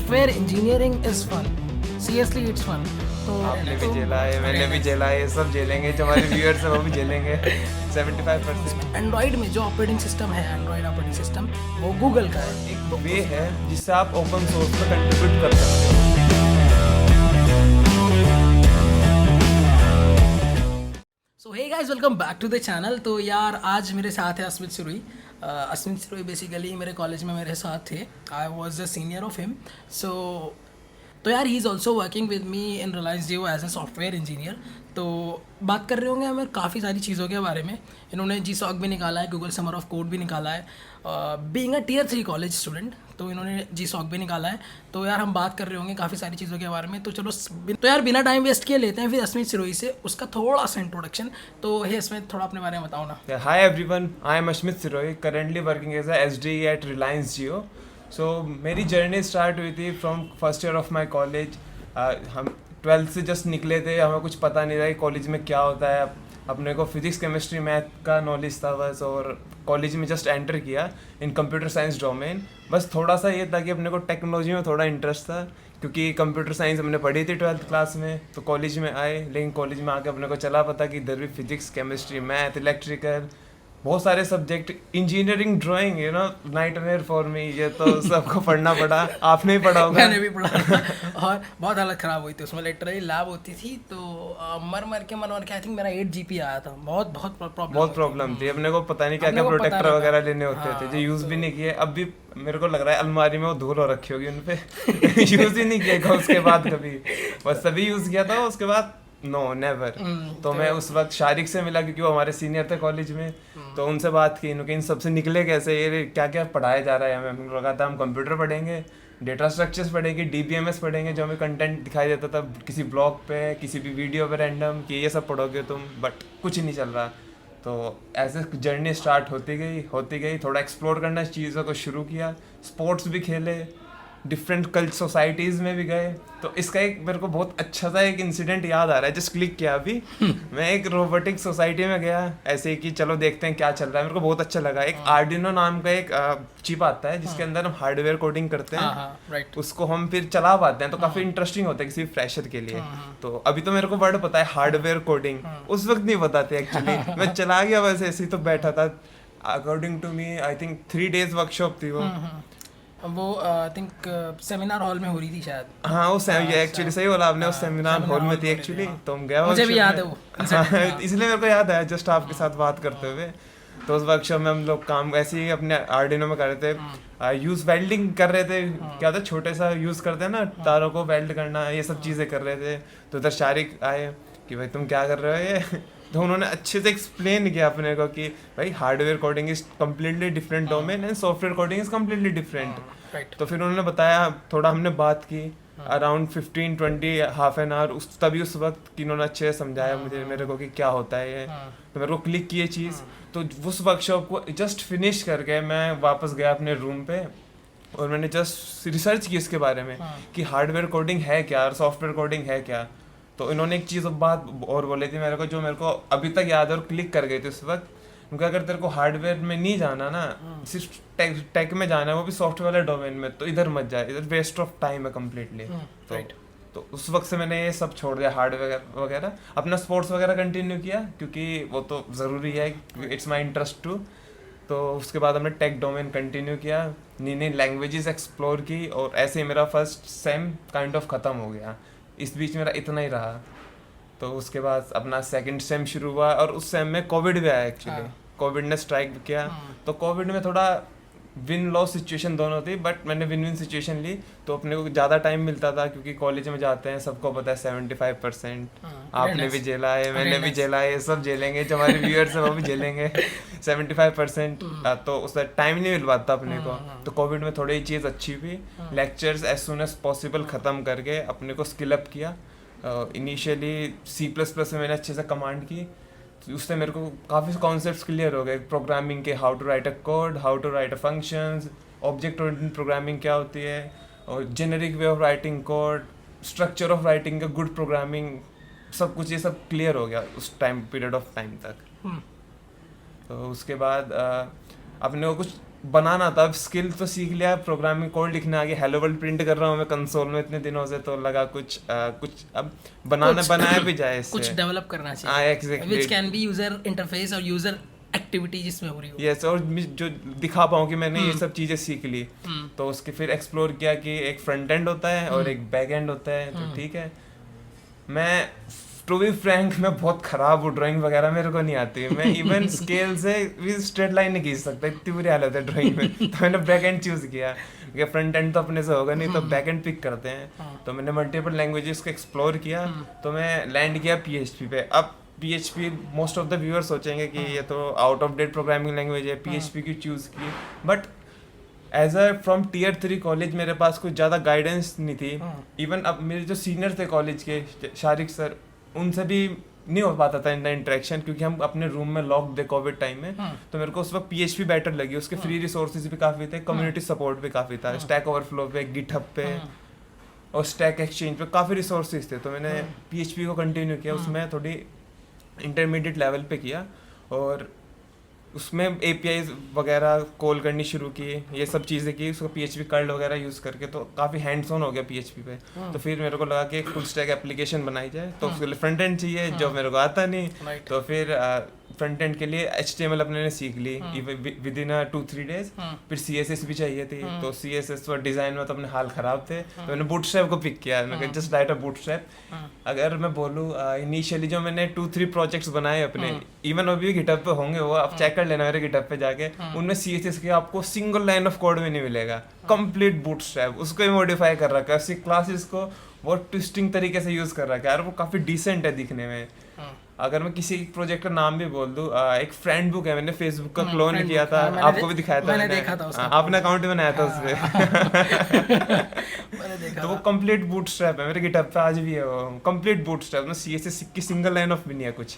Software engineering is fun, seriously it's fun. तो आपने भी झेला है, मैंने भी झेला है, सब झेलेंगे, जो हमारे व्यूअर्स हैं वो भी झेलेंगे। 75% एंड्रॉइड में जो ऑपरेटिंग सिस्टम है, एंड्रॉइड ऑपरेटिंग सिस्टम वो गूगल का है। एक वे है जिससे आप ओपन सोर्स में कंट्रीब्यूट कर सकते हो। So hey guys, welcome back to the channel. तो यार आज मेरे साथ है अस्मित सिरोही। अस्मित सिरोही बेसिकली मेरे कॉलेज में मेरे साथ थे। I was the senior of him. तो यार he is also working with me in Reliance Jio as a software engineer. तो बात कर रहे होंगे हमें काफ़ी सारी चीज़ों के बारे में। इन्होंने जी सॉक भी निकाला है, गूगल समर ऑफ कोड भी निकाला है। Being a tier 3 college student, तो इन्होंने जी सॉक भी निकाला है। तो यार हम बात कर रहे होंगे काफ़ी सारी चीज़ों के बारे में। तो चलो तो यार बिना टाइम वेस्ट किए लेते हैं फिर अस्मित सिरोही से उसका थोड़ा सा इंट्रोडक्शन। तो हे अस्मित, थोड़ा अपने बारे में बताओ ना। Hi everyone, I am Ashmit Sirohi, currently working as a SDE at Reliance Jio. So मेरी जर्नी स्टार्ट हुई थी from first year of my college. हम 12th से जस्ट निकले थे, हमें कुछ पता नहीं था कि कॉलेज में क्या होता है। अपने को फिजिक्स केमिस्ट्री मैथ का नॉलेज था बस, और कॉलेज में जस्ट एंटर किया इन कंप्यूटर साइंस डोमेन। बस थोड़ा सा ये था कि अपने को टेक्नोलॉजी में थोड़ा इंटरेस्ट था, क्योंकि कंप्यूटर साइंस हमने पढ़ी थी 12th क्लास में। तो कॉलेज में आए, लेकिन कॉलेज में आके अपने को चला पता कि इधर भी फिजिक्स केमिस्ट्री मैथ इलेक्ट्रिकल बहुत सारे subject, engineering drawing, you know nightmare for me, ये तो सबको पढ़ना पड़ा। आपने भी पढ़ा होगा। मैंने भी पढ़ा और बहुत हालत ख़राब हुई थी उसमें। लिटरली लैब होती थी तो मर के आई थिंक मेरा 8 GP आया था। बहुत प्रॉब्लम थी। अपने को पता नहीं क्या क्या प्रोटेक्टर वगैरह लेने होते थे जो यूज़ भी नहीं किए। अब भी मेरे को लग रहा है अलमारी में वो धूल हो रखी होगी उन पे। यूज़ ही नहीं किया उसके बाद कभी, बस तभी यूज़ किया था, उसके बाद नो नेवर। तो मैं उस वक्त शारिक से मिला क्योंकि वो हमारे सीनियर थे कॉलेज में। तो उनसे बात की, इन सबसे निकले कैसे, ये क्या क्या पढ़ाया जा रहा है हमें। हमें लगा था हम कंप्यूटर पढ़ेंगे, डेटा स्ट्रक्चर्स पढ़ेंगे, DBMS पढ़ेंगे, जो हमें कंटेंट दिखाई देता था किसी ब्लॉग पे, किसी भी वीडियो पे रैंडम, कि ये सब पढ़ोगे तुम, बट कुछ नहीं चल रहा। तो ऐसे जर्नी स्टार्ट होती गई, थोड़ा एक्सप्लोर करना चीज़ों को शुरू किया। स्पोर्ट्स भी खेले, डिफरेंट कल्ट सोसाइटीज़ में भी गए। तो इसका एक मेरे को बहुत अच्छा सा एक इंसिडेंट याद आ रहा है, जस्ट क्लिक किया अभी। मैं एक रोबोटिक सोसाइटी में गया ऐसे ही कि चलो देखते हैं क्या चल रहा है। मेरे को बहुत अच्छा लगा। एक आर्डिनो नाम का एक चिप आता है जिसके अंदर हम हार्डवेयर कोडिंग करते हैं। उसको हम फिर चला पाते हैं, तो काफ़ी इंटरेस्टिंग होता है किसी फ्रेशर के लिए। तो अभी तो मेरे को वर्ड पता है हार्डवेयर कोडिंग, उस वक्त नहीं पता थे एक्चुअली। मैं चला गया बस ऐसे ही, तो बैठा था। According to me I think 3 days workshop थी वो आई थिंक सेमिनार हॉल में हो रही थी शायद। हाँ वो एक्चुअली सही बोला आपने, उस सेमिनार हॉल में थी एक्चुअली। तो हम गए, मुझे भी याद है वो। इसलिए मेरे को याद आया जस्ट आपके साथ बात करते हुए। तो उस वर्कशॉप में हम लोग काम ऐसे ही अपने आर्डिनो में कर रहे थे, यूज वेल्डिंग कर रहे थे। क्या था, छोटे सा यूज करते हैं ना तारों को वेल्ड करना, ये सब चीज़ें कर रहे थे। तो उधर शारिक आए कि भाई तुम क्या कर रहे हो ये। तो उन्होंने अच्छे से एक्सप्लेन किया अपने को कि भाई hardware coding is completely different domain and software coding is completely different. तो फिर उन्होंने बताया, थोड़ा हमने बात की अराउंड 15-20 हाफ एन आवर। तभी उस वक्त कि उन्होंने अच्छे से समझाया मुझे, मेरे को कि क्या होता है ये। तो मेरे को क्लिक की ये चीज़। तो उस वर्कशॉप को जस्ट फिनिश करके मैं वापस गया अपने रूम पे, और मैंने जस्ट रिसर्च की इसके बारे में कि हार्डवेयर कोडिंग है क्या और सॉफ्टवेयर कोडिंग है क्या। तो इन्होंने एक चीज़ बात और बोली थी मेरे को, जो मेरे को अभी तक याद है और क्लिक कर गई थी उस वक्त। क्योंकि अगर तेरे को हार्डवेयर में नहीं जाना ना, सिर्फ टेक में जाना है, वो भी सॉफ्टवेयर वाले डोमेन में, तो इधर मत जाए, इधर वेस्ट ऑफ टाइम है कम्प्लीटली। तो उस वक्त से मैंने ये सब छोड़ दिया, हार्डवेयर वगैरह। अपना स्पोर्ट्स वगैरह कंटिन्यू किया क्योंकि वो तो ज़रूरी है, इट्स माई इंटरेस्ट टू। तो उसके बाद हमने टेक डोमेन कंटिन्यू किया, नई नई लैंग्वेजेस एक्सप्लोर की, और ऐसे ही मेरा फर्स्ट सेम काइंड ऑफ ख़त्म हो गया। इस बीच मेरा इतना ही रहा। तो उसके बाद अपना सेकंड सेम शुरू हुआ, और उस सेम में कोविड भी आया एक्चुअली। कोविड ने स्ट्राइक किया। तो कोविड में थोड़ा विन लॉस सिचुएशन दोनों थी, बट मैंने विन सिचुएशन ली। तो अपने को ज़्यादा टाइम मिलता था, क्योंकि कॉलेज में जाते हैं, सबको पता है 75%। आपने भी झेला है, मैंने भी झेला है, सब झेलेंगे, जो हमारे व्यूअर्स हैं वो भी झेलेंगे। 75%। तो उस टाइम नहीं मिल पाता अपने को। तो कोविड में थोड़ी चीज़ अच्छी हुई, lectures as soon as possible ख़त्म करके अपने को स्किल अप किया। इनिशियली C++ में मैंने अच्छे से कमांड की। उससे मेरे को काफ़ी कॉन्सेप्ट्स क्लियर हो गए प्रोग्रामिंग के, how to write a code, how to write a functions, object oriented programming क्या होती है, और generic way of writing code, structure of writing का गुड प्रोग्रामिंग, सब कुछ ये सब क्लियर हो गया उस पीरियड ऑफ टाइम तक। तो उसके बाद अपने को कुछ बनाना था, अब स्किल तो सीख लिया, प्रोग्रामिंग कोड लिखना आ गया, हेलो वर्ल्ड प्रिंट कर रहा हूँ मैं कंसोल में इतने दिनों से, तो लगा कुछ अब बनाया भी जाए कुछ इससे। डेवलप करना हाँ चाहिए exactly, which can be user interface और यूजर एक्टिविटी जिसमें हो रही हो। यस, और जो दिखा पाऊँ कि मैंने ये सब चीज़ें सीख ली, तो उसके फिर एक्सप्लोर किया कि एक फ्रंट एंड होता है और एक बैक एंड होता है, तो ठीक है। मैं टू बी फ्रैंक मैं बहुत खराब हूँ, ड्राइंग वगैरह मेरे को नहीं आती, मैं इवन स्केल से भी स्ट्रेट लाइन नहीं खींच सकता, इतनी बुरी हालत है ड्राइंग में। तो मैंने बैक एंड चूज़ किया क्योंकि फ्रंट एंड तो अपने से होगा नहीं, तो बैक एंड पिक करते हैं। तो मैंने मल्टीपल लैंग्वेजेस को एक्सप्लोर किया, तो मैं लैंड किया PHP पे। अब PHP most of the viewers सोचेंगे कि ये तो out of date programming language है, PHP की चूज़ की, but as a from Tier 3 कॉलेज मेरे पास कुछ ज़्यादा गाइडेंस नहीं थी। इवन अब मेरे जो सीनियर थे कॉलेज के, शारिक सर, उनसे भी नहीं हो पाता था इनका इंटरेक्शन, क्योंकि हम अपने रूम में लॉक थे कोविड टाइम में। तो मेरे को उस वक्त PHP बेटर लगी, उसके फ्री रिसोर्सेज भी काफ़ी थे, कम्युनिटी सपोर्ट भी काफ़ी था, स्टैक ओवरफ्लो पे, गिटहब पे और स्टैक एक्सचेंज पे काफ़ी रिसोर्सेज थे। तो मैंने PHP को कंटिन्यू किया, उसमें थोड़ी इंटरमीडिएट लेवल पे किया, और उसमें APIs वगैरह कॉल करनी शुरू की, ये सब चीज़ें की, उसको PHP कर्ल वगैरह यूज़ करके, तो काफ़ी हैंड्स ऑन हो गया PHP पे। तो फिर मेरे को लगा कि एक फुल स्टैक एप्लीकेशन बनाई जाए, तो उसके लिए फ्रंट एंड चाहिए जो मेरे को आता नहीं। तो फिर फ्रंट एंड के लिए HTML अपने ने सीख ली विद इन 2-3 डेज। फिर CSS भी चाहिए थी, तो CSS और डिज़ाइन में तो अपने हाल ख़राब थे, तो मैंने बूटस्ट्रैप को पिक किया, मैंने जस्ट राइट अ बूटस्ट्रैप। अगर मैं बोलूँ इनिशियली जो मैंने 2-3 प्रोजेक्ट्स बनाए अपने, इवन अभी भी गिटहब पे होंगे, वो आप चेक कर लेना मेरे गिटहब पे जाके, उनमें CSS के आपको सिंगल लाइन ऑफ कोड में नहीं मिलेगा, कंप्लीट बूटस्ट्रैप, उसको ही मॉडिफाई कर रखा है, उसकी क्लासेस को बहुत ट्विस्टिंग तरीके से यूज़ कर रखा है, और वो काफ़ी डिसेंट है दिखने में। अगर मैं किसी प्रोजेक्ट का नाम भी बोल दूं, एक फ्रेंड बुक है, मैंने फेसबुक का क्लोन किया था, आपको भी दिखाया था, मैंने देखा था उसका, आपने अकाउंट भी बनाया था उसपे। तो वो कंप्लीट बूटस्ट्रैप है, मेरे गिटहब पे आज भी है वो कंप्लीट बूटस्ट्रैप में, CSS की सिंगल लाइन ऑफ भी नहीं है कुछ।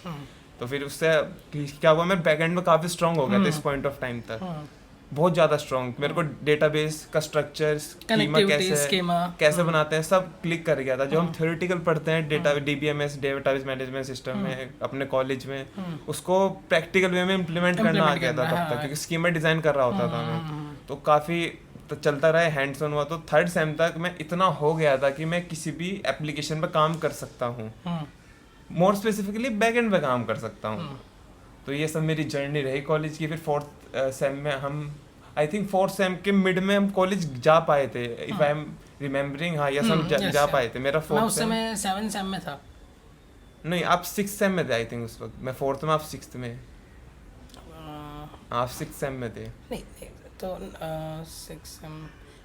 तो फिर उससे क्या हुआ, मैं बैकएंड में काफ़ी स्ट्रांग हो गया था इस पॉइंट ऑफ टाइम तक, बहुत ज़्यादा स्ट्रांग। मेरे को डेटाबेस का स्ट्रक्चर, स्कीमा कैसे बनाते हैं सब क्लिक कर गया था। जो हम थ्योरेटिकल पढ़ते हैं data DBMS database management system में अपने कॉलेज में, उसको प्रैक्टिकल वे में इम्प्लीमेंट करना आ गया था तब तक, क्योंकि स्कीमा डिज़ाइन कर रहा होता था मैं। तो काफ़ी तो चलता रहा, हैंड्स ऑन हुआ, तो 3rd सेम तक मैं इतना हो गया था कि मैं किसी भी एप्लीकेशन पर काम कर सकता हूँ, मोर स्पेसिफिकली बैकएंड पे काम कर सकता हूँ। तो ये सब मेरी जर्नी रही कॉलेज की। फिर 4th सेम में हम, आई थिंक 4th सेम के मिड में हम कॉलेज जा पाए थे, इफ आई एम रिमेम्बरिंग। हाँ, यस, हम जा पाए थे। मेरा 4th सेम, मैं 7th सेम में था। नहीं, आप 6th सेम में थे आई थिंक उस वक्त, मैं 4th में, आप 6th में, आप 6th सेम में थे। नहीं तो 6th सेम,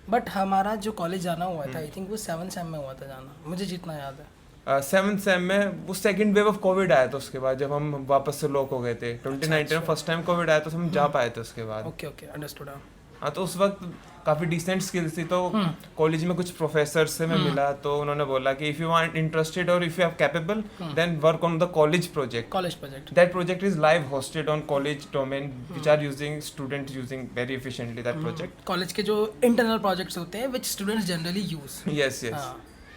बट हमारा जो कॉलेज जाना हुआ था आई थिंक वो 7th सेम में हुआ था जाना, मुझे जितना याद है। 7th सेम में वो सेकंड वेव ऑफ कोविड आया था, उसके बाद जब हम वापस से लॉक हो गए थे 2019 में, फर्स्ट टाइम कोविड आया तो हम जा पाए थे उसके बाद। Okay understood. हाँ, तो उस वक्त काफ़ी डिसेंट स्किल्स थी, तो कॉलेज में कुछ प्रोफेसर से मैं मिला, तो उन्होंने बोला कि इफ़ यू आर इंटरेस्टेड और if you are capable then work on the college project. That project is live hosted on college domain which are using students using very efficiently that project. College के जो internal projects होते हैं which students generally use. Yes,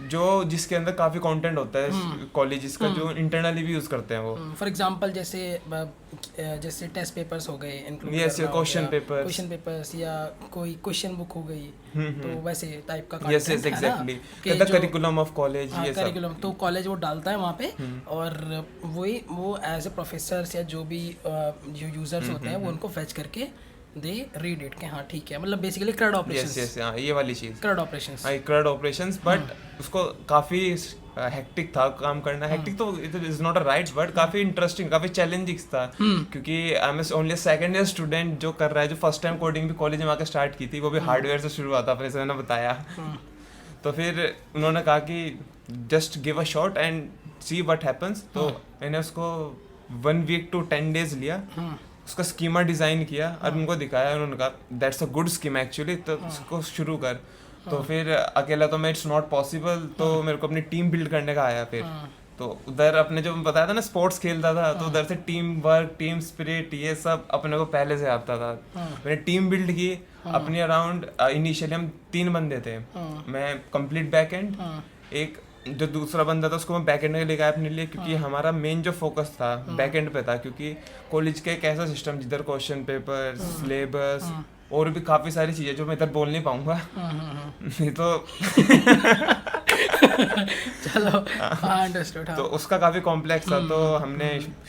जो जिसके अंदर काफी content होता है कॉलेजेस का, जो इंटरनली भी यूज करते हैं वो। फॉर एग्जांपल जैसे टेस्ट पेपर्स हो गए, यस, क्वेश्चन पेपर्स या कोई क्वेश्चन बुक हो गई, तो वैसे टाइप का yes exactly, the curriculum of college, ये सब करिकुलम तो कॉलेज वो डालता है वहाँ पे, और वो एज ए प्रोफेसर्स या जो भी जो यूजर्स होते हैं वो उनको फेच करके दे रीड इट के, हाँ ठीक है, मतलब बेसिकली CRUD ऑपरेशंस। यस, हाँ, ये वाली चीज, CRUD ऑपरेशंस। हाँ, CRUD ऑपरेशंस, बट उसको काफी हेक्टिक था काम करना। हेक्टिक तो it is not a right word, काफी इंटरेस्टिंग, काफी चैलेंजिंग था, क्योंकि I am only second year student जो कर रहा है, जो फर्स्ट टाइम कोडिंग भी कॉलेज में आकर स्टार्ट की थी, वो भी हार्डवेयर से शुरू हुआ था, अपने से मैंने बताया। तो फिर उन्होंने कहा कि just give a shot and see what happens. तो मैंने उसको 1 वीक to 10 डेज लिया, उसका स्कीमा डिज़ाइन किया और उनको दिखाया। उन्होंने कहा that's a good schema actually, तो उसको शुरू कर। तो फिर अकेला तो मैं इट्स नॉट पॉसिबल, तो मेरे को अपनी टीम बिल्ड करने का आया फिर। तो उधर अपने जो बताया था ना स्पोर्ट्स खेलता था, तो उधर से टीम वर्क, टीम स्पिरिट, ये सब अपने को पहले से आता था। मैंने टीम बिल्ड की अपनी अराउंड, इनिशियली हम 3 बंदे थे, मैं कंप्लीट बैक एंड, एक जो दूसरा बंदा था उसको मैं बैक एंड के लिए गया अपने लिए, क्योंकि हमारा मेन जो फोकस था बैक एंड पे था, क्योंकि कॉलेज का एक ऐसा सिस्टम जिधर क्वेश्चन पेपर, सिलेबस और भी काफ़ी सारी चीज़ें जो मैं इधर बोल नहीं पाऊँगा, नहीं तो चलो, हाँ अंडरस्टूड। तो हाँ उसका काफ़ी कॉम्प्लेक्स था, तो हमने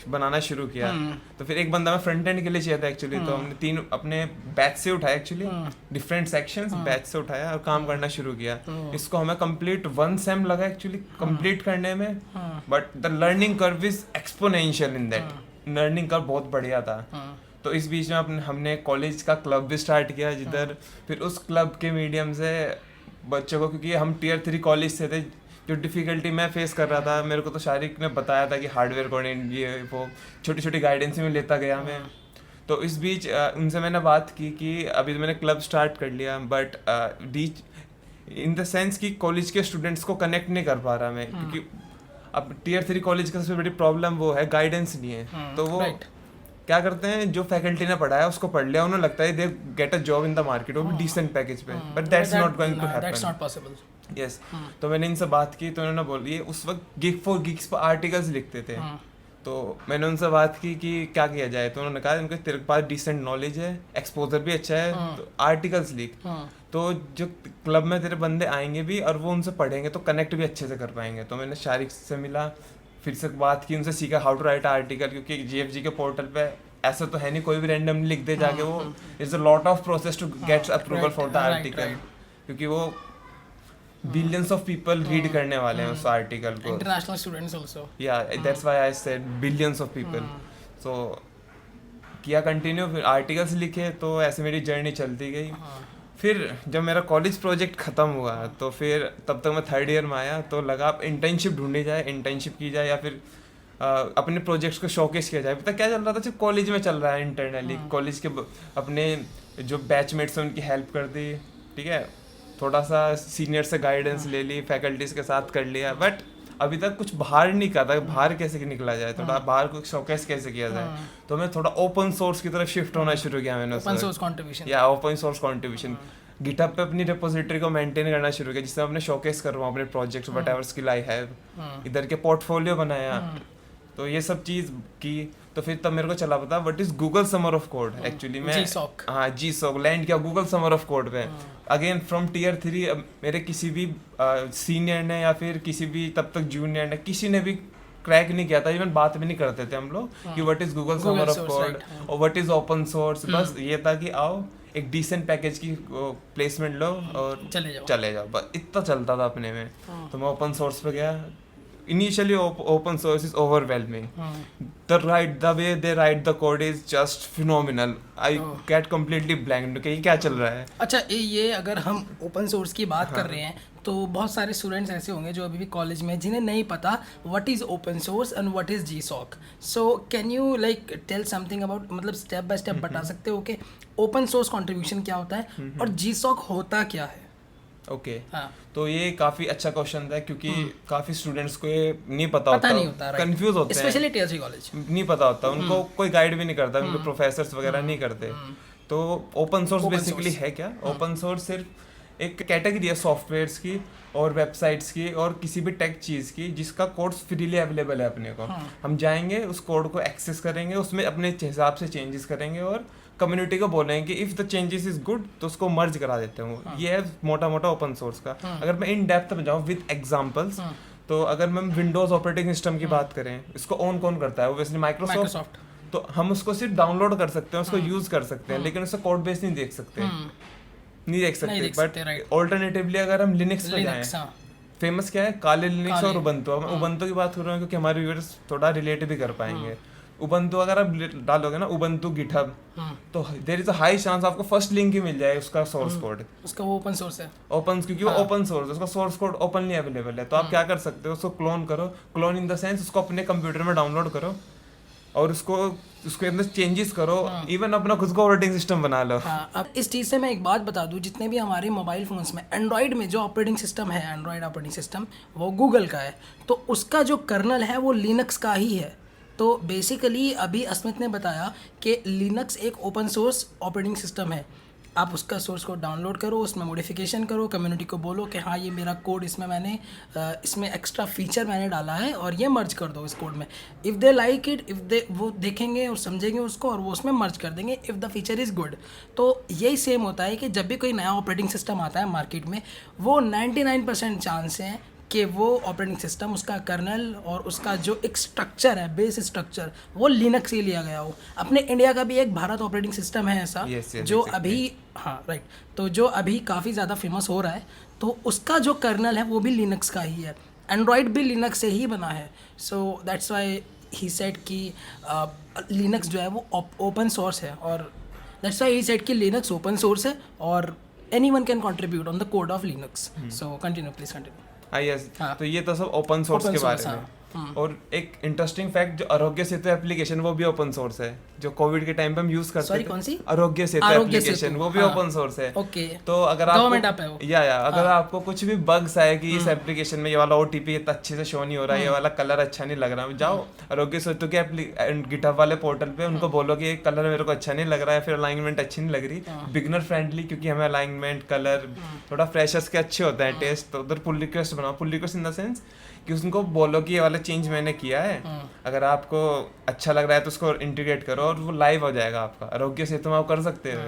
बनाना शुरू किया। तो फिर एक बंदा मैं फ्रंट एंड के लिए चाहिए था एक्चुअली, तो हमने 3 अपने बैच से उठाया एक्चुअली, डिफरेंट सेक्शंस बैच से उठाया और काम करना शुरू किया। इसको हमें कंप्लीट 1 सेम लगा एक्चुअली कंप्लीट करने में, but the learning curve is exponential in that. Learning curve बहुत बढ़िया था। तो इस बीच में हमने कॉलेज का क्लब भी स्टार्ट किया, जिधर फिर उस क्लब के मीडियम से बच्चों को, क्योंकि हम Tier 3 कॉलेज से थे, जो डिफ़िकल्टी मैं फेस कर रहा था, मेरे को तो शारिक ने बताया था कि हार्डवेयर कोडिंग ये वो छोटी छोटी गाइडेंस में लेता गया मैं। तो इस बीच उनसे मैंने बात की कि अभी तो मैंने क्लब स्टार्ट कर लिया, बट डीच इन द सेंस कि कॉलेज के स्टूडेंट्स को कनेक्ट नहीं कर पा रहा मैं, क्योंकि अब Tier 3 कॉलेज का सबसे बड़ी प्रॉब्लम वो है गाइडेंस नहीं है। तो वो क्या करते हैं, जो फैकल्टी ने पढ़ाया उसको पढ़ लिया, उन्हें लगता है they get a job in the market, वो भी डिसेंट पैकेज पे, but that's not going to happen. Yes, तो मैंने इनसे बात की, तो उन्होंने बोल ये उस वक्त गिग फॉर गिग्स पर आर्टिकल्स लिखते थे। तो मैंने उनसे बात की कि क्या किया जाए, तो उन्होंने कहा उनके तेरे पास डिसेंट नॉलेज है, एक्सपोजर भी अच्छा है, तो आर्टिकल्स लिख। तो जो क्लब में तेरे बंदे आएंगे भी और वो उनसे पढ़ेंगे तो कनेक्ट भी अच्छे से कर पाएंगे। तो मैंने शारिक से मिला, फिर से बात की, उनसे सीखा हाउ टू राइट आर्टिकल, क्योंकि GFG के पोर्टल पे ऐसा तो है नहीं कोई भी रैंडम लिख दे जाके, वो it's a lot of process to get approval for the article, क्योंकि वो बिलियंस ऑफ पीपल रीड करने वाले हैं उस आर्टिकल को, इंटरनेशनल स्टूडेंट्स आल्सो, या that's why I said billions of people. So किया कंटिन्यू, फिर आर्टिकल्स लिखे, तो ऐसे मेरी जर्नी चलती गई। फिर जब मेरा कॉलेज प्रोजेक्ट ख़त्म हुआ, तो फिर तब तक मैं 3rd ईयर में आया, तो लगा अब इंटर्नशिप ढूंढी जाए, इंटर्नशिप की जाए, या फिर अपने प्रोजेक्ट्स को शोकेस किया जाए। पता क्या चल रहा था, सिर्फ कॉलेज में चल रहा है इंटरनली, कॉलेज के अपने जो बैचमेट्स हैं उनकी हेल्प कर दी, ठीक है, थोड़ा सा सीनियर से गाइडेंस ले ली, फैकल्टीज के साथ कर लिया, बट अभी तक कुछ बाहर नहीं करा था, बाहर कैसे निकला जाए, थोड़ा बाहर को शोकेस कैसे किया जाए। तो मैं थोड़ा ओपन सोर्स की तरफ शिफ्ट होना शुरू किया मैंने, ओपन सोर्स कंट्रीब्यूशन, या ओपन सोर्स कंट्रीब्यूशन। गिटहब पे अपनी रिपोजिटरी को मेंटेन करना शुरू किया, जिससे मैं अपने शोकेस कर रहा हूँ अपने projects, whatever skill I have, इधर के पोर्टफोलियो बनाया, तो ये सब चीज़ की। तो फिर तब मेरे को चला पता what is Google summer of code. Actually मैं हाँ GSOC लैंड किया गूगल समर ऑफ कोड पे। अगेन फ्रॉम Tier 3 मेरे किसी भी सीनियर ने या फिर किसी भी तब तक जूनियर ने, किसी ने भी क्रैक नहीं किया था, इवन बात भी नहीं करते थे हम लोग कि what is Google summer of code और व्हाट इज ओपन सोर्स। बस ये था कि आओ एक डिसेंट पैकेज की प्लेसमेंट लो और चले जाओ, बस इतना चलता था अपने में। तो मैं ओपन सोर्स पे गया। Initially open source is overwhelming. The way they write the code is just phenomenal. I get completely blank कि क्या चल रहा है। अच्छा, ये अगर हम ओपन सोर्स की बात कर रहे हैं, तो बहुत सारे स्टूडेंट्स ऐसे होंगे जो अभी भी कॉलेज में, जिन्हें नहीं पता what is open source and what is GSOC। So can you like tell something about, मतलब स्टेप बाय स्टेप बता सकते हो कि ओपन सोर्स कंट्रीब्यूशन क्या होता है और GSOC होता क्या है? ओके तो ये काफ़ी अच्छा क्वेश्चन था, क्योंकि काफ़ी स्टूडेंट्स को ये नहीं पता होता, कंफ्यूज होते हैं, स्पेशली Tier 3 कॉलेज नहीं पता होता उनको, कोई गाइड भी नहीं करता, उनको प्रोफेसर्स वगैरह नहीं करते। तो ओपन सोर्स बेसिकली है क्या? ओपन सोर्स सिर्फ एक कैटेगरी है सॉफ्टवेयर्स की और वेबसाइट्स की और किसी भी टेक चीज़ की जिसका कोड फ्रीली अवेलेबल है अपने को। हम जाएंगे उस कोड को एक्सेस करेंगे, उसमें अपने हिसाब से चेंजेस करेंगे और कम्युनिटी को बोलेंगे कि if the changes is good तो उसको मर्ज करा देते हैं। ये है मोटा मोटा ओपन सोर्स का। अगर मैं इन डेप्थ में जाऊँ विद एग्जांपल्स, तो अगर हम विंडोज ऑपरेटिंग सिस्टम की बात करें, इसको ऑन कौन करता है? Obviously Microsoft. तो हम उसको सिर्फ डाउनलोड कर सकते हैं, उसको यूज कर सकते हैं, लेकिन उसका कोड बेस नहीं देख सकते। बट ऑल्टरनेटिवली अगर हम लिनक्स पे जाएं, फेमस क्या है? काले लिनक्स और उबंटू। मैं उबंटू की बात कर रहा हूँ क्योंकि हमारे व्यूअर्स थोड़ा रिलेट भी कर पाएंगे। उबंटू अगर आप डालोगे ना उबंटू गिटहब, तो there is a high chance आपको फर्स्ट लिंक ही मिल जाए उसका सोर्स कोड। उसका वो ओपन सोर्स है, ओपन, क्योंकि वो ओपन सोर्स है, उसका सोर्स कोड ओपनली अवेलेबल है। तो आप क्या कर सकते हो, उसको क्लोन करो, क्लोन इन द सेंस उसको अपने कंप्यूटर में डाउनलोड करो और उसके अंदर चेंजेस करो, इवन अपना खुद को ऑपरेटिंग सिस्टम बना लो। अब इस चीज़ से मैं एक बात बता दूं, जितने भी हमारे मोबाइल फ़ोन्स में एंड्रॉयड में जो ऑपरेटिंग सिस्टम है, एंड्रॉयड ऑपरेटिंग सिस्टम वो गूगल का है, तो उसका जो कर्नल है वो लिनक्स का ही है। तो बेसिकली अभी अस्मित ने बताया कि लिनक्स एक ओपन सोर्स ऑपरेटिंग सिस्टम है। आप उसका सोर्स कोड डाउनलोड करो, उसमें मॉडिफिकेशन करो, कम्युनिटी को बोलो कि हाँ ये मेरा कोड, इसमें मैंने इसमें एक्स्ट्रा फीचर मैंने डाला है और ये मर्ज कर दो इस कोड में। If they like it, if they वो देखेंगे और समझेंगे उसको और वो उसमें मर्ज कर देंगे if the feature is good. तो यही सेम होता है कि जब भी कोई नया ऑपरेटिंग सिस्टम आता है मार्केट में, वो 99% चांस है कि वो ऑपरेटिंग सिस्टम, उसका कर्नल और उसका जो एक स्ट्रक्चर है, बेस स्ट्रक्चर, वो लिनक्स से लिया गया हो। अपने इंडिया का भी एक भारत ऑपरेटिंग सिस्टम है ऐसा, Yes, yes, जो exactly. अभी, हाँ राइट, तो जो अभी काफ़ी ज़्यादा फेमस हो रहा है, तो उसका जो कर्नल है वो भी लिनक्स का ही है। एंड्रॉयड भी लिनक्स से ही बना है। So that's why he said कि लिनक्स जो है वो ओपन सोर्स है, और दैट्स वाई ही सेड कि लिनक्स ओपन सोर्स है और anyone can contribute on the code of Linux. So continue, please continue. Yes, हाँ। तो ये तो सब ओपन सोर्स Open के बारे source, में। हाँ। और एक इंटरेस्टिंग फैक्ट, जो आरोग्य सेतु एप्लीकेशन वो भी ओपन सोर्स है, जो कोविड के टाइम पे हम यूज करते Sorry, थे। कौन सी? आरोग्य सेतु आरोग्य एप्लीकेशन, सेतु, वो भी हाँ। ओपन सोर्स है। ओके। तो अगर Government app है वो। आपको अगर आपको कुछ भी बग्स आए कि इस एप्लीकेशन में ये वाला ओटीपी अच्छे से शो नहीं हो रहा है, ये वाला कलर अच्छा नहीं लग रहा, जाओ आरोग्य सेतु के गिटहब वाले पोर्टल पे उनको बोलो कि ये कलर मेरे को अच्छा नहीं लग रहा है, फिर अलाइनमेंट अच्छी नहीं लग रही, बिगनर फ्रेंडली, क्योंकि हमें अलाइनमेंट, कलर थोड़ा फ्रेशर्स के अच्छे होते हैं टेस्ट, तो उधर पुल रिक्वेस्ट बनाओ। Pull request in the sense कि उसको बोलो कि ये वाला चेंज मैंने किया है, अगर आपको अच्छा लग रहा है तो उसको इंटीग्रेट करो और वो लाइव हो जाएगा आपका। आरोग्य सेतु में आप कर सकते हो,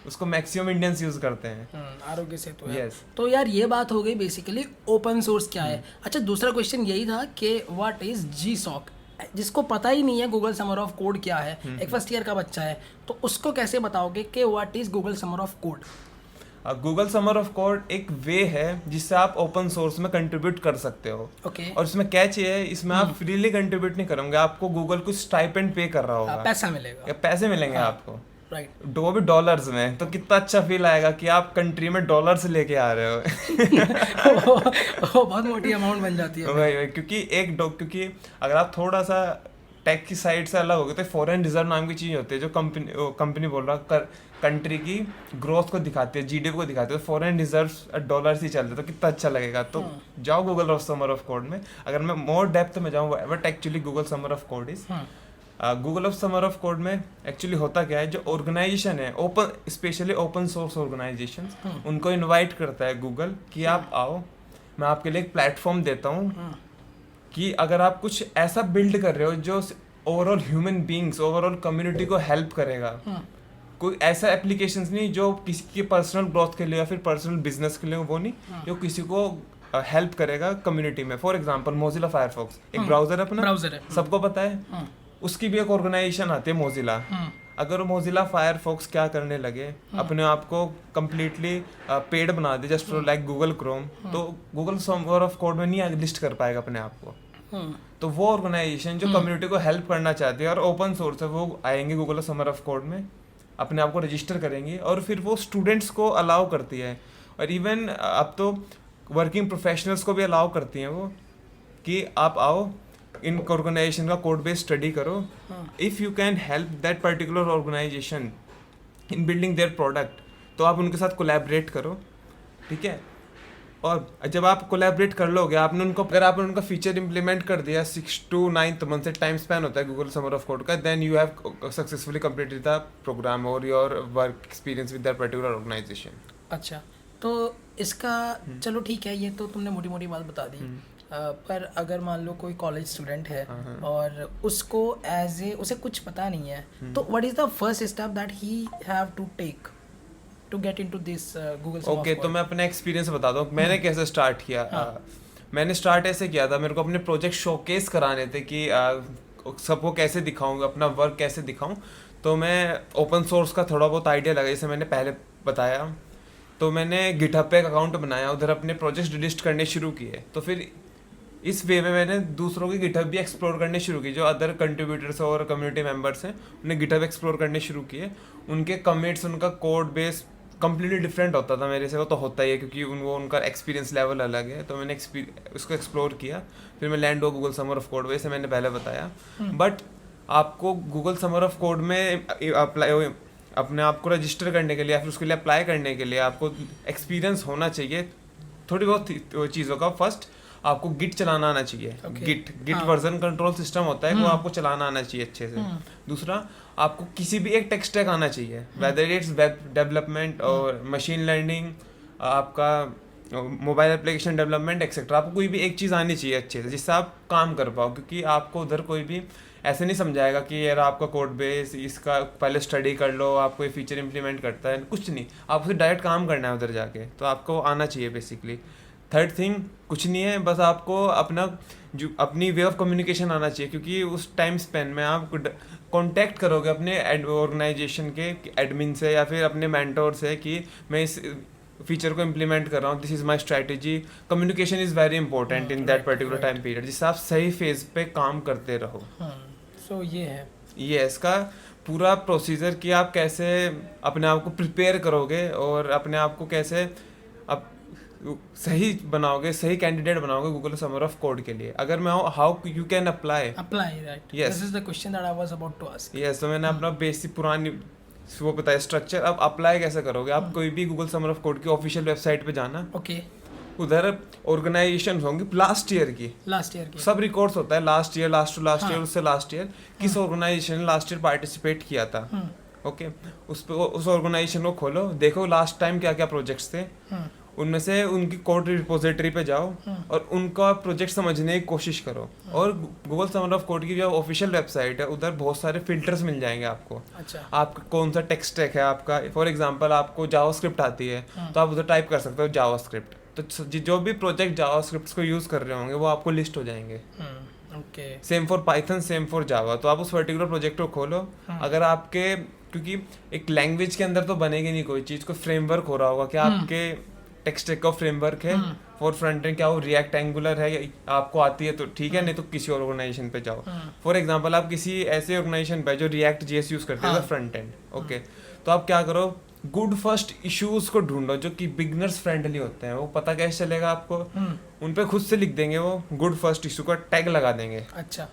उसको मैक्सिमम इंडियंस यूज करते हैं। आरोग्य सेतु है। Yes. तो यार ये बात हो गई बेसिकली ओपन सोर्स क्या है। अच्छा, दूसरा क्वेश्चन यही था कि व्हाट इज GSOC, जिसको पता ही नहीं है गूगल समर ऑफ कोड क्या है, एक फर्स्ट ईयर का बच्चा है, तो उसको कैसे बताओगे कि what is Google summer of code? Google summer of code एक वे है जिससे आप ओपन सोर्स में कंट्रीब्यूट कर सकते हो। ओके। और इसमें कैच ये है, इसमें आप फ्रीली कंट्रीब्यूट नहीं करोगे, आपको गूगल कुछ स्टाइपेंड पे कर रहा होगा, पैसा मिलेगा, या पैसे मिलेंगे आपको, राइट। वो भी डॉलर्स में। तो कितना अच्छा फील आएगा कि आप कंट्री में डॉलर्स लेके आ रहे हो। वो बहुत मोटी अमाउंट बन जाती है। वही, क्योंकि अगर आप थोड़ा सा टेक की साइड से अलग हो गए तो फॉरेन रिजर्व नाम की चीज़ होती है, जो कंपनी बोल रहा कंट्री की ग्रोथ को दिखाती है, जीडीपी को दिखाती है। तो फॉरेन रिजर्व डॉलर ही चलते, तो कितना अच्छा लगेगा। तो जाओ Google of summer of code में। अगर मैं मोर डेप्थ में जाऊँ, but actually Google summer of code is Google of summer of code में एक्चुअली होता क्या है, जो ऑर्गेनाइजेशन है open, specially open source organization, उनको इन्वाइट करता है गूगल कि आप आओ, मैं आपके लिए एक प्लेटफॉर्म देता हूँ कि अगर आप कुछ ऐसा बिल्ड कर रहे हो जो overall human beings, overall community को हेल्प करेगा, कोई ऐसा एप्लीकेशंस नहीं जो किसी के पर्सनल ग्रोथ के लिए या फिर पर्सनल बिजनेस के लिए, वो नहीं, जो किसी को हेल्प करेगा कम्युनिटी में। फॉर एग्जांपल मोजिला फायरफॉक्स एक ब्राउजर है अपना, ब्राउजर है, सबको पता है। उसकी भी एक ऑर्गेनाइजेशन आती है मोजिला। अगर वो मोजिला फायरफॉक्स क्या करने लगे, अपने आप को कम्प्लीटली पेड बना they just for like Google Chrome, तो गूगल समर ऑफ कोड में नहीं लिस्ट कर पाएगा अपने आप को। तो वो ऑर्गेनाइजेशन जो कम्युनिटी को हेल्प करना चाहती है और ओपन सोर्स है, वो आएंगे गूगल समर ऑफ कोड में, अपने आप को रजिस्टर करेंगे और फिर वो स्टूडेंट्स को अलाउ करती है, और इवन अब तो वर्किंग प्रोफेशनल्स को भी अलाउ करती हैं वो, कि आप आओ इन ऑर्गेनाइजेशन का कोड बेस स्टडी करो, if you can help that particular organization in building their product, तो आप उनके साथ कोलैबोरेट करो, ठीक है। और जब आप कोलैबोरेट कर लोगे, अगर आपने उनका फीचर इंप्लीमेंट कर दिया 6 to 9 मंथ से टाइम स्पैन होता है गूगल समर ऑफ कोड का, then you have successfully completed the programme और your work experience with that particular organisation. अच्छा, तो इसका चलो ठीक है, ये तो तुमने मोटी मोटी बात बता दी। पर अगर मान लो कोई कॉलेज स्टूडेंट है और उसको उसे कुछ पता नहीं है, तो what is the first step that he have to take to get into this Google summer of okay, code? तो मैं अपना एक्सपीरियंस बताता हूँ मैंने कैसे स्टार्ट किया। मैंने स्टार्ट ऐसे किया था, मेरे को अपने प्रोजेक्ट शोकेस कराने थे कि सबको कैसे दिखाऊँ, अपना वर्क कैसे दिखाऊँ। तो मैं ओपन सोर्स का थोड़ा बहुत आइडिया लगा, जैसे मैंने पहले बताया, तो मैंने गिटहब पे एक अकाउंट बनाया, उधर अपने प्रोजेक्ट्स लिस्ट करने शुरू किए। तो फिर इस वे में मैंने दूसरों की गिटहब भी एक्सप्लोर करने शुरू की, जो अदर कंट्रीब्यूटर्स और कम्युनिटी मेंबर्स हैं, उन्हें गिटहब एक्सप्लोर करने शुरू किए। उनके कमिट्स, उनका कोड बेस कम्प्लीटली डिफरेंट होता था मेरे से, वो तो होता ही है क्योंकि उनका एक्सपीरियंस लेवल अलग है। तो मैंने उसको एक्सप्लोर किया, फिर मैं लैंड हुआ गूगल समर ऑफ कोड, वैसे मैंने पहले बताया। बट आपको गूगल समर ऑफ कोड में अपने आप को रजिस्टर करने के लिए या फिर उसके लिए अप्लाई करने के लिए आपको एक्सपीरियंस होना चाहिए थोड़ी बहुत चीज़ों का। फर्स्ट, आपको गिट चलाना आना चाहिए। Okay. गिट हाँ। वर्जन कंट्रोल सिस्टम होता है, वो आपको चलाना आना चाहिए अच्छे से। दूसरा, आपको किसी भी एक टेक स्टैक आना चाहिए, वेदर इट्स वेब डेवलपमेंट और मशीन लर्निंग, आपका मोबाइल एप्लीकेशन डेवलपमेंट एक्सेट्रा। आपको कोई भी एक चीज़ आनी चाहिए अच्छे से जिससे आप काम कर पाओ, क्योंकि आपको उधर कोई भी ऐसे नहीं समझाएगा कि यार आपका कोड बेस इसका पहले स्टडी कर लो, आप कोई फीचर इंप्लीमेंट करता है, कुछ नहीं। आपको सिर्फ डायरेक्ट काम करना है उधर जाके, तो आपको आना चाहिए बेसिकली। थर्ड थिंग कुछ नहीं है, बस आपको अपना जो अपनी वे ऑफ कम्युनिकेशन आना चाहिए, क्योंकि उस टाइम स्पेन में आप कांटेक्ट करोगे अपने ऑर्गेनाइजेशन के एडमिन से या फिर अपने मेंटोर से कि मैं इस फीचर को इम्प्लीमेंट कर रहा हूँ, this is my strategy. Communication is very important in that particular time period, जिससे आप सही फेज पे काम करते रहो। सो ये है ये इसका पूरा प्रोसीजर कि आप कैसे अपने आप को प्रिपेयर करोगे और अपने आप को कैसे आप सही बनाओगे, सही कैंडिडेट बनाओगे गूगल समर ऑफ कोड के लिए। अगर मैं how you can apply right, Yes. This is the question that I was about to ask. Yes, तो मैंने अपना बेसिक पुरानी वो बताया स्ट्रक्चर। अब अप्लाई कैसे करोगे, आप कोई भी गूगल समर ऑफ कोड की ऑफिशियल वेबसाइट पे जाना, ओके, उधर ऑर्गेनाइजेशन होंगी लास्ट ईयर की, लास्ट ईयर की सब रिकॉर्ड्स होता है last year, last to last हाँ. ईयर, उससे लास्ट ईयर किस ऑर्गेनाइजेशन ने लास्ट ईयर पार्टिसिपेट किया था। ओके, उस ऑर्गेनाइजेशन को खोलो, देखो लास्ट टाइम क्या क्या प्रोजेक्ट्स थे, उनमें से उनकी कोड रिपोजिटरी पे जाओ और उनका प्रोजेक्ट समझने की कोशिश करो। और गूगल समर ऑफ कोड की जो ऑफिशियल वेबसाइट है, उधर बहुत सारे फिल्टर्स मिल जाएंगे आपको। अच्छा, आपका कौन सा टेक स्टैक है आपका, फॉर एग्जांपल आपको जावास्क्रिप्ट आती है तो आप उधर टाइप कर सकते हो जावास्क्रिप्ट, तो जो भी प्रोजेक्ट जावास्क्रिप्ट को यूज कर रहे होंगे वो आपको लिस्ट हो जाएंगे। Okay, same for Python, same for Java. तो आप उस पर्टिकुलर प्रोजेक्ट को खोलो। अगर आपके, क्योंकि एक लैंग्वेज के अंदर तो बनेगी नहीं कोई चीज़, को फ्रेमवर्क हो रहा होगा कि आपके टेक स्टैक का फ्रेमवर्क है फॉर फ्रंट एंड, क्या वो रिएक्ट एंगुलर है, या आपको आती है तो ठीक है, नहीं तो किसी और ऑर्गेनाइजेशन पे जाओ। फॉर एग्जांपल आप किसी ऐसे ऑर्गेनाइजेशन पे जो रिएक्ट जेएस यूज करते हैं फ्रंट एंड, ओके, तो आप क्या करो, गुड फर्स्ट इश्यूज को ढूंढो जो कि बिगनर्स फ्रेंडली होते हैं। वो पता कैसे चलेगा आपको, उन पे खुद से लिख देंगे, वो गुड फर्स्ट इशू का टैग लगा देंगे। अच्छा,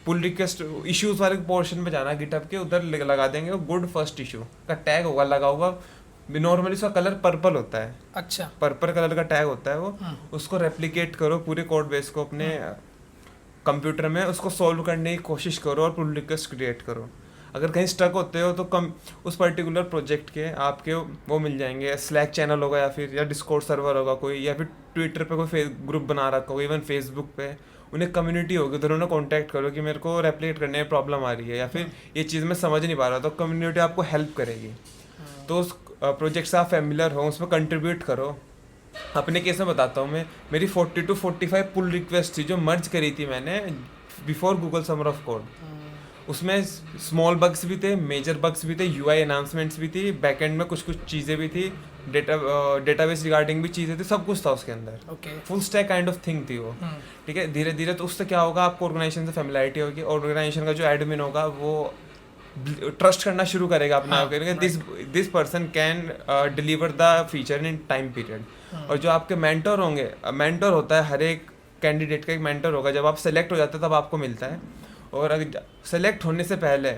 पुल रिक्वेस्ट इश्यूज वाले पोर्शन पे जाना गिटहब के, उधर लगा देंगे वो गुड फर्स्ट इशू का टैग होगा लगा हुआ। नॉर्मली उसका कलर पर्पल होता है, अच्छा, पर्पल कलर का टैग होता है वो। उसको रेप्लिकेट करो पूरे कोड बेस को अपने कंप्यूटर में, उसको सॉल्व करने की कोशिश करो और पुल रिक्वेस्ट क्रिएट करो। अगर कहीं स्टक होते हो तो उस पर्टिकुलर प्रोजेक्ट के आपके वो मिल जाएंगे, स्लैक चैनल होगा या फिर या डिस्कॉर्ड सर्वर होगा कोई, या फिर ट्विटर पे कोई ग्रुप बना रखा होगा, इवन फेसबुक पे उन्हें कम्युनिटी होगी, उधर उन्हें कॉन्टैक्ट करो कि मेरे को रेप्लिकेट करने में प्रॉब्लम आ रही है या फिर ये चीज़ मैं समझ नहीं पा रहा, तो कम्युनिटी आपको हेल्प करेगी। तो उस प्रोजेक्ट से आप फेमिलियर हो, उसमें कंट्रीब्यूट करो। अपने केस में बताता हूँ मैं, मेरी 40 to 45 पुल रिक्वेस्ट थी जो मर्ज करी थी मैंने before Google summer of code. उसमें स्मॉल बग्स भी थे, मेजर बग्स भी थे, यूआई एनाउंसमेंट्स भी थी, बैकएंड में कुछ चीज़ें भी थी, डेटाबेस रिगार्डिंग भी चीज़ें थी, सब कुछ था उसके अंदर। Okay, full stack kind of thing थी वो। ठीक है, धीरे धीरे तो उससे क्या होगा, आपको ऑर्गेनाइजेशन से फैमिलियरिटी होगी, ऑर्गेनाइजेशन का जो एडमिन होगा वो ट्रस्ट करना शुरू करेगा अपने आप करेंगे, this person can deliver the feature in time period. और जो आपके मेंटर होंगे, मेंटर होता है हर एक कैंडिडेट का एक मेंटर होगा, जब आप सेलेक्ट हो जाते हैं तब आपको मिलता है। और अगर सेलेक्ट होने से पहले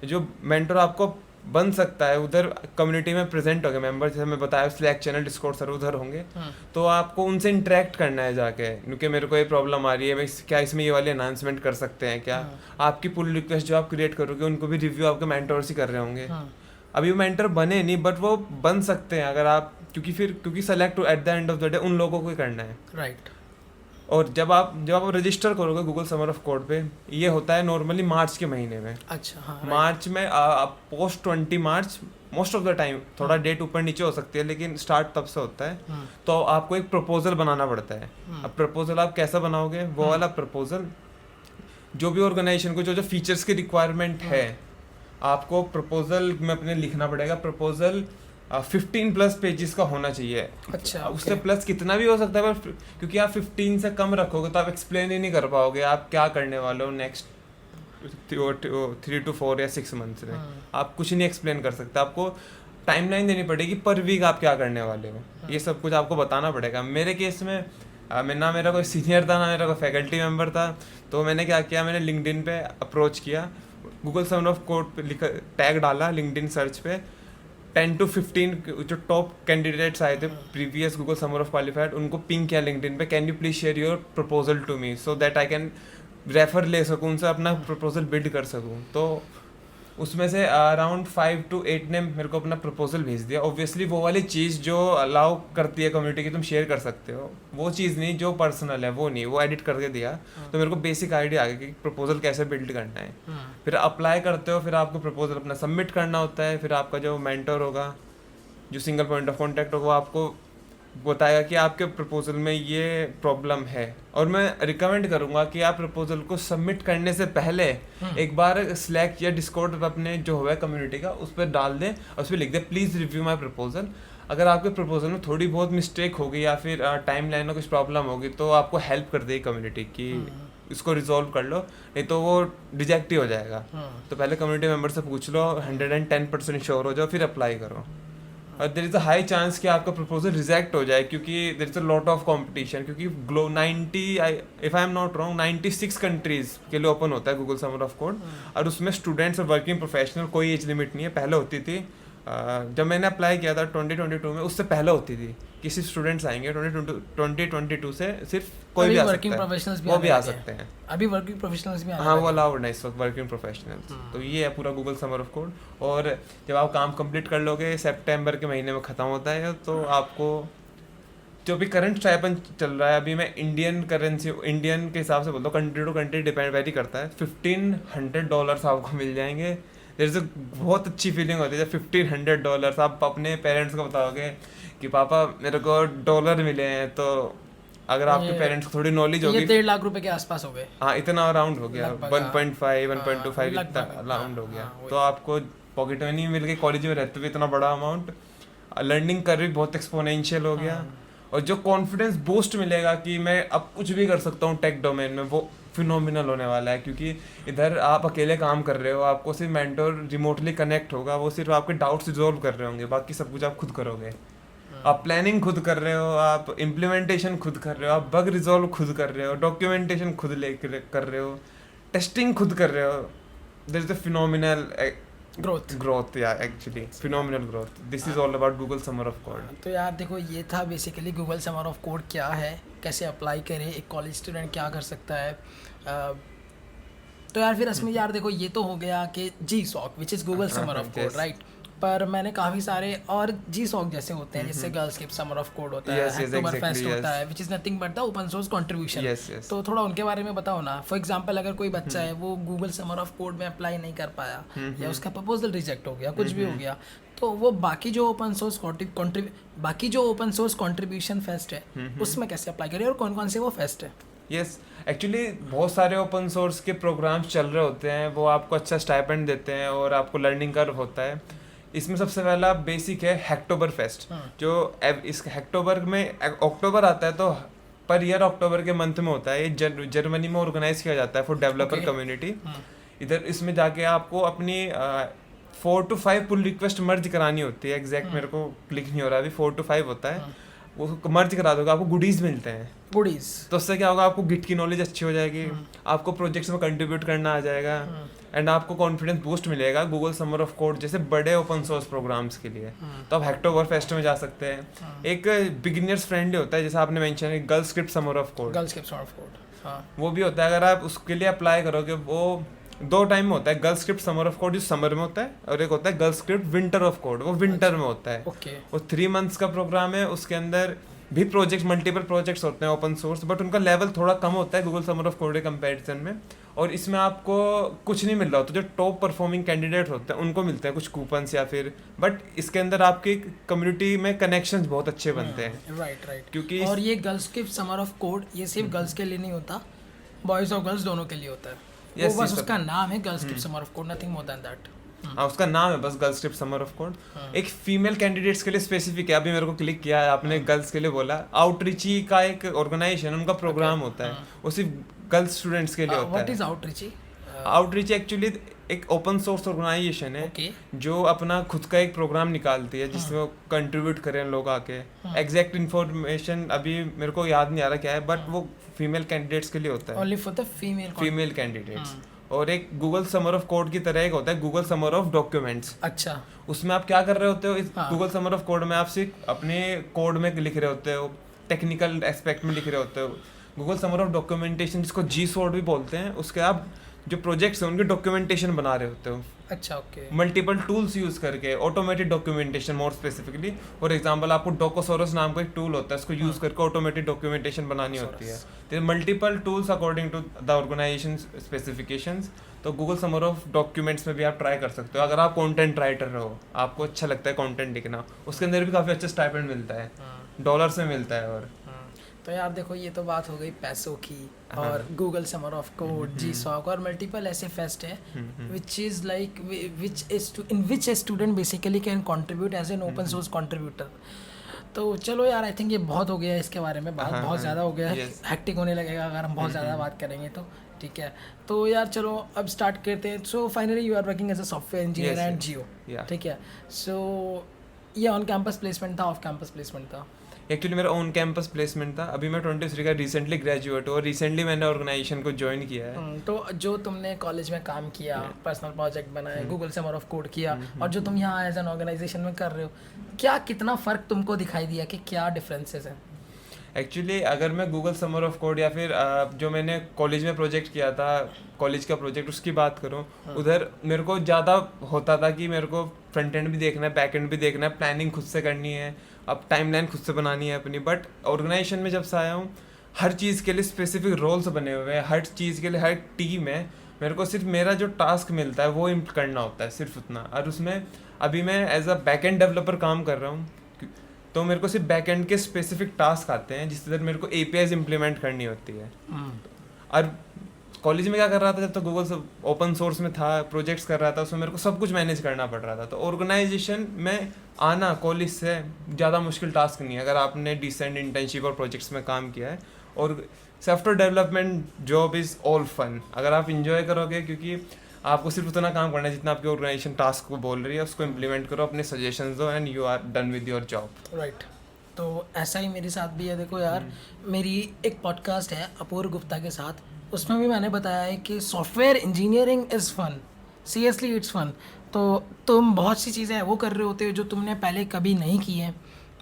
जो मेंटर आपको बन सकता है, उधर कम्युनिटी में प्रेजेंट होंगे मेंबर, जैसे मैं बताया स्लैक चैनल, डिस्कॉर्ड सर्वर उधर होंगे, तो आपको उनसे इंटरेक्ट करना है जाके, क्योंकि मेरे को ये प्रॉब्लम आ रही है, मैं क्या इसमें ये वाली अनाउंसमेंट कर सकते हैं क्या। आपकी पुल रिक्वेस्ट जो आप क्रिएट करोगे उनको भी रिव्यू आपके मेंटर्स ही कर रहे होंगे। अभी वो मेंटर बने नहीं, बट वो बन सकते हैं अगर आप, क्योंकि select at the end of the day उन लोगों को ही करना है। राइट। और जब आप रजिस्टर करोगे गूगल समर ऑफ कोड पे, ये होता है नॉर्मली मार्च के महीने में। अच्छा, हाँ, मार्च में post 20 March most of the time, थोड़ा डेट ऊपर नीचे हो सकती है लेकिन स्टार्ट तब से होता है। तो आपको एक प्रपोजल बनाना पड़ता है। अब प्रपोजल आप कैसा बनाओगे, वो वाला प्रपोजल जो भी ऑर्गेनाइजेशन को जो फीचर्स की रिक्वायरमेंट है, आपको प्रपोजल में अपने लिखना पड़ेगा। प्रपोजल 15+ पेजेस का होना चाहिए। अच्छा, उससे प्लस कितना भी हो सकता है, पर क्योंकि आप 15 से कम रखोगे तो आप एक्सप्लेन ही नहीं कर पाओगे आप क्या करने वाले हो नेक्स्ट 3 to 4 या 6 मंथ्स में। आप कुछ नहीं एक्सप्लेन कर सकते, आपको टाइमलाइन देनी पड़ेगी पर वीक आप क्या करने वाले हो, ये सब कुछ आपको बताना पड़ेगा। मेरे केस में ना मेरा कोई सीनियर था, ना मेरा कोई फैकल्टी मेंबर था, तो मैंने क्या किया, मैंने लिंक्डइन पे अप्रोच किया, गूगल समर ऑफ कोड पे टैग डाला लिंक्डइन सर्च पे, 10 to 15 जो टॉप कैंडिडेट्स आए थे previous Google summer of qualified, उनको पिंग किया लिंक्डइन पे, can you please share your proposal to me so that I can refer ले सकूँ उनसे, अपना प्रपोजल बिल्ड कर सकूँ। तो उसमें से अराउंड 5 to 8 ने मेरे को अपना प्रपोजल भेज दिया। ऑब्वियसली वो वाली चीज़ जो अलाउ करती है कम्युनिटी की तुम शेयर कर सकते हो, वो चीज़ नहीं जो पर्सनल है, वो नहीं, वो एडिट करके दिया। तो मेरे को बेसिक आइडिया आ गया कि प्रपोजल कैसे बिल्ड करना है। फिर अप्लाई करते हो, फिर आपको प्रपोजल अपना सबमिट करना होता है। फिर आपका जो मेंटर होगा, जो सिंगल पॉइंट ऑफ कॉन्टैक्ट होगा, वो आपको बताएगा कि आपके प्रपोजल में ये प्रॉब्लम है। और मैं रिकमेंड करूंगा कि आप प्रपोजल को सबमिट करने से पहले एक बार स्लैक या डिस्कॉर्ड पर अपने जो है कम्युनिटी का उस पर डाल दें और उस पर लिख दें प्लीज़ रिव्यू माई प्रपोजल। अगर आपके प्रपोजल में थोड़ी बहुत मिस्टेक होगी या फिर टाइम लाइन में कुछ प्रॉब्लम होगी तो आपको हेल्प कर देगी कम्युनिटी कि इसको रिजॉल्व कर लो, नहीं तो वो रिजेक्ट ही हो जाएगा। तो पहले कम्युनिटी मेंबर से पूछ लो, 110% श्योर हो जाओ, फिर अप्लाई करो। और there is a high chance कि आपका प्रपोजल रिजेक्ट हो जाए, क्योंकि there is a lot of competition. क्योंकि ग्लो 90 if I am not wrong 96 countries के लिए ओपन होता है गूगल समर ऑफ कोड, और उसमें स्टूडेंट्स और वर्किंग प्रोफेशनल कोई एज लिमिट नहीं है। पहले होती थी, जब मैंने अप्लाई किया था 2022 में, उससे पहले होती थी कि सिर्फ स्टूडेंट्स आएंगे। 2022 से सिर्फ कोई भी आ सकता है, वो भी आ सकते हैं। अभी वर्किंग प्रोफेशनल्स भी हाँ, वो अलाउड है इस वक्त वर्किंग प्रोफेशनल्स। तो ये है पूरा गूगल समर ऑफ कोड। और जब आप काम कंप्लीट कर लोगे, सितंबर के महीने में ख़त्म होता है, तो आपको जो भी करंट स्टाइपेंड चल रहा है, अभी मैं इंडियन करेंसी, इंडियन के हिसाब से बोलता हूँ, country to country depend very करता है, $1,500 आपको मिल जाएंगे। देयर इज़ अ बहुत अच्छी फीलिंग होती है जब $1,500 आप अपने पेरेंट्स को बताओगे कि पापा मेरे को डॉलर मिले हैं। तो अगर आपके पेरेंट्स को थोड़ी नॉलेज होगी, 1.5 लाख रुपए के आसपास हो गए। हाँ, इतना अराउंड हो गया, 1.5 1.25 लगभग, अराउंड हो गया। हाँ, तो आपको पॉकेट मनी मिल गई, कॉलेज में रहते हुए इतना बड़ा अमाउंट, लर्निंग कर भी बहुत एक्सपोनेंशियल हो गया। और जो कॉन्फिडेंस बूस्ट मिलेगा कि मैं अब कुछ भी कर सकता हूँ टेक डोमेन में, वो फिनोमिनल होने वाला है। क्योंकि इधर आप अकेले काम कर रहे हो, आपको सिर्फ मेंटर रिमोटली कनेक्ट होगा, वो सिर्फ आपके डाउट्स रिजॉल्व कर रहे होंगे, बाकी सब कुछ आप खुद करोगे। आप प्लानिंग खुद कर रहे हो, आप इम्प्लीमेंटेशन खुद कर रहे हो, आप बग रिजॉल्व खुद कर रहे हो, डॉक्यूमेंटेशन खुद ले कर रहे हो, टेस्टिंग खुद कर रहे हो। There is a phenomenal growth या actually phenomenal growth. This is all about Google summer of code. तो यार देखो, ये था basically Google summer of code क्या है, कैसे अप्लाई करें, एक कॉलेज स्टूडेंट क्या कर सकता है। तो यार फिर इसमें यार देखो, ये तो हो गया कि GSOC which is Google summer of code, right. पर मैंने काफ़ी सारे और GSOC जैसे होते हैं, जैसे गर्ल्स के समर ऑफ कोड होता है, अक्टूबर फेस्ट होता है, which is nothing but the open source contribution. तो थोड़ा उनके बारे में बताओ ना। फॉर एग्जांपल, अगर कोई बच्चा है वो गूगल समर ऑफ कोड में अप्लाई नहीं कर पाया, या उसका प्रपोजल रिजेक्ट हो गया, कुछ भी हो गया, तो वो बाकी जो ओपन सोर्स कंट्रीब्यूशन फेस्ट है उसमें कैसे अप्लाई करें, और कौन कौन से वो फेस्ट है। यस, एक्चुअली बहुत सारे ओपन सोर्स के प्रोग्राम्स चल रहे होते हैं, वो आपको अच्छा स्टाइपेंड देते हैं और आपको लर्निंग कर्व होता है। इसमें सबसे पहला बेसिक है हैकटोबर फेस्ट, जो इस हैकटोबर में अक्टूबर आता है, तो पर ईयर अक्टूबर के मंथ में होता है। ये जर्मनी में ऑर्गेनाइज किया जाता है फॉर डेवलपर कम्युनिटी। इधर इसमें जाके आपको अपनी 4 to 5 पुल रिक्वेस्ट मर्ज करानी होती है। एग्जैक्ट मेरे को क्लिक नहीं हो रहा, अभी 4 to 5 होता है। वो मर्ज करा दोगे, आपको गुडीज मिलते हैं। गुडीज तो उससे क्या होगा, आपको गिट की नॉलेज अच्छी हो जाएगी, आपको प्रोजेक्ट्स में कंट्रीब्यूट करना आ जाएगा, एंड आपको कॉन्फिडेंस बूस्ट मिलेगा गूगल समर ऑफ कोड जैसे बड़े ओपन सोर्स प्रोग्राम्स के लिए। तो आप हैकटोबर फेस्ट में जा सकते हैं। एक बिगिनर्स फ्रेंडली होता है, जैसे आपने मेंशन है, girl script summer of code, वो भी होता है। अगर आप उसके लिए अप्लाई करोगे, वो 2 टाइम में होता है। Girl script summer of code जो समर में होता है, और एक होता है girl script winter of code, वो विंटर में होता है। वो 3 months का प्रोग्राम है। उसके अंदर भी प्रोजेक्ट, मल्टीपल प्रोजेक्ट्स होते हैं ओपन सोर्स, बट उनका लेवल थोड़ा कम होता है गूगल समर ऑफ कोड के कंपैरिजन में। और इसमें आपको कुछ नहीं मिल रहा होता, जो टॉप परफॉर्मिंग कैंडिडेट होते हैं उनको मिलते हैं कुछ कूपन्स या फिर, बट इसके अंदर आपकी कम्युनिटी में कनेक्शंस बहुत अच्छे बनते हैं। राइट। क्योंकि और ये गर्ल्स के समर ऑफ कोड ये सिर्फ गर्ल्स के लिए नहीं होता, बॉयज और गर्ल्स दोनों के लिए होता है। Yes, वो बस उसका नाम है girls script summer of code, nothing more than that. हाँ, उसका नाम है बस girls script summer of code. एक फीमेल कैंडिडेट्स के लिए स्पेसिफिक है। अभी मेरे को क्लिक किया है, आपने गर्ल्स के लिए बोला। आउटरीची का एक ऑर्गेनाइजेशन, उनका प्रोग्राम होता है, वो सिर्फ गर्ल्स स्टूडेंट्स के लिए होता है। What is Outreachy? Outreach actually एक ओपन सोर्स ऑर्गेनाइजेशन है जो अपना खुद का एक प्रोग्राम निकालती है जिसमें कंट्रीब्यूट करें लोग आके। एग्जैक्ट इन्फॉर्मेशन अभी मेरे को याद नहीं आ रहा क्या है, बट वो फीमेल कैंडिडेट्स के लिए होता है। Only for the female candidates. और एक गूगल समर ऑफ कोड की तरह एक होता है गूगल समर ऑफ डॉक्यूमेंट्स। अच्छा। उसमें आप क्या कर रहे होते हो, इस हाँ। गूगल समर ऑफ कोड में आप सिर्फ अपने कोड में लिख रहे होते हो, टेक्निकल एस्पेक्ट में लिख रहे होते हो। गूगल समर ऑफ डॉक्यूमेंटेशन, जिसको जी सोर्ड भी बोलते हैं, उसके आप जो प्रोजेक्ट्स हैं उनके डॉक्यूमेंटेशन बना रहे होते हो। अच्छा, ओके। मल्टीपल टूल्स यूज करके, automated documentation more specifically. For example आपको डोकोसोरस नाम का एक टूल होता है, उसको यूज करके ऑटोमेटेड डॉक्यूमेंटेशन बनानी होती है। तो multiple tools according to the organization specifications. तो गूगल समर ऑफ डॉक्यूमेंट्स में भी आप ट्राई कर सकते हो। अगर आप कंटेंट राइटर हो, आपको अच्छा लगता है कंटेंट लिखना, उसके अंदर भी काफ़ी अच्छा स्टाइपेंड मिलता है, डॉलर्स में मिलता है। और तो यार देखो, ये तो बात हो गई पैसों की, और Google summer of code, GSoC और मल्टीपल ऐसे फेस्ट है which is like in which a student basically can contribute as an open source contributor. तो चलो यार, आई थिंक ये बहुत हो गया है इसके बारे में बात, बहुत ज़्यादा हो गया है, हैक्टिक होने लगेगा अगर हम बहुत ज़्यादा बात करेंगे तो। ठीक है, तो यार चलो अब स्टार्ट करते हैं। So finally you are working as a software engineer and Jio, ठीक है। सो ये ऑन कैंपस प्लेसमेंट था, ऑफ कैंपस प्लेसमेंट था? एक्चुअली मेरा ऑन कैंपस प्लेसमेंट था। अभी मैं 23 का रिसेंटली ग्रेजुएट हूँ और रिसेंटली मैंने ऑर्गेनाइजेशन को ज्वाइन किया है। तो जो तुमने कॉलेज में काम किया, पर्सनल प्रोजेक्ट बनाए, गूगल समर ऑफ कोड किया, और जो तुम यहाँ एज एन ऑर्गेनाइजेशन में कर रहे हो, क्या कितना फ़र्क तुमको दिखाई दिया कि क्या डिफरेंसेस हैं? एक्चुअली अगर मैं गूगल समर ऑफ कोड या फिर जो मैंने कॉलेज में प्रोजेक्ट किया था, कॉलेज का प्रोजेक्ट, उसकी बात करूँ, उधर मेरे को ज़्यादा होता था कि मेरे को फ्रंट एंड भी देखना है, बैक एंड भी देखना है, प्लानिंग खुद से करनी है, अब टाइमलाइन खुद से बनानी है अपनी। बट ऑर्गेनाइजेशन में जब से आया हूँ, हर चीज़ के लिए स्पेसिफिक रोल्स बने हुए हैं, हर चीज़ के लिए हर टीम है। मेरे को सिर्फ मेरा जो टास्क मिलता है वो करना होता है, सिर्फ उतना। और उसमें अभी मैं as a back end developer काम कर रहा हूँ, तो मेरे को सिर्फ बैक एंड के स्पेसिफिक टास्क आते हैं, जिससे मेरे को APIs इम्प्लीमेंट करनी होती है। और कॉलेज में क्या कर रहा था, जब तक गूगल से ओपन सोर्स में था, प्रोजेक्ट्स कर रहा था, उसमें मेरे को सब कुछ मैनेज करना पड़ रहा था। तो ऑर्गेनाइजेशन में आना कॉलेज से ज़्यादा मुश्किल टास्क नहीं है, अगर आपने डिसेंट इंटर्नशिप और प्रोजेक्ट्स में काम किया है। और software development job is all fun, अगर आप इंजॉय करोगे, क्योंकि आपको सिर्फ उतना काम करना है जितना आपकी ऑर्गेनाइजेशन टास्क को बोल रही है, उसको इम्प्लीमेंट करो, अपने सजेशंस दो, and you are done with your job. Right. तो ऐसा ही मेरे साथ भी है। देखो यार, मेरी एक पॉडकास्ट है अपूर्व गुप्ता के साथ, उसमें भी मैंने बताया है कि software engineering is fun, seriously it's fun. तो तुम बहुत सी चीज़ें वो कर रहे होते हो जो तुमने पहले कभी नहीं की हैं,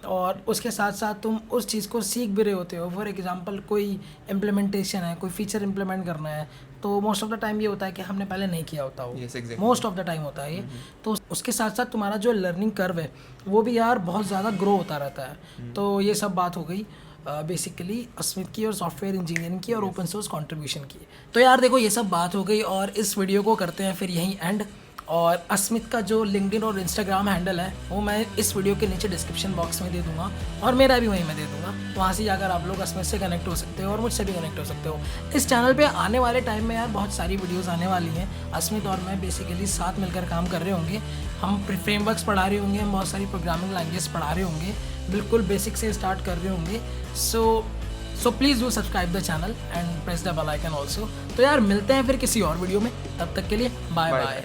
और उसके साथ साथ तुम उस चीज़ को सीख भी रहे होते हो। फॉर एग्जांपल कोई इम्प्लीमेंटेशन है, कोई फीचर इम्प्लीमेंट करना है, तो मोस्ट ऑफ द टाइम ये होता है कि हमने पहले नहीं किया होता हो, मोस्ट ऑफ द टाइम होता है ये। तो उसके साथ साथ तुम्हारा जो लर्निंग कर्व है वो भी यार बहुत ज़्यादा ग्रो होता रहता है। तो ये सब बात हो गई बेसिकली अस्मित की और सॉफ्टवेयर इंजीनियरिंग की और ओपन सोर्स कंट्रीब्यूशन की। तो यार देखो, ये सब बात हो गई, और इस वीडियो को करते हैं फिर यहीं एंड। और अस्मित का जो लिंक्डइन और इंस्टाग्राम हैंडल है वो मैं इस वीडियो के नीचे डिस्क्रिप्शन बॉक्स में दे दूंगा, और मेरा भी वहीं में दे दूंगा। वहाँ से जाकर आप लोग अस्मित से कनेक्ट हो सकते हो और मुझसे भी कनेक्ट हो सकते हो। इस चैनल पे आने वाले टाइम में यार बहुत सारी वीडियोस आने वाली हैं। अस्मित और मैं बेसिकली साथ मिलकर काम कर रहे होंगे, हम फ्रेमवर्क्स पढ़ा रहे होंगे, हम बहुत सारी प्रोग्रामिंग लैंग्वेज पढ़ा रहे होंगे, बिल्कुल बेसिक से स्टार्ट कर रहे होंगे। So please do subscribe the channel and press the bell icon also. तो यार मिलते हैं फिर किसी और वीडियो में, तब तक के लिए बाय बाय।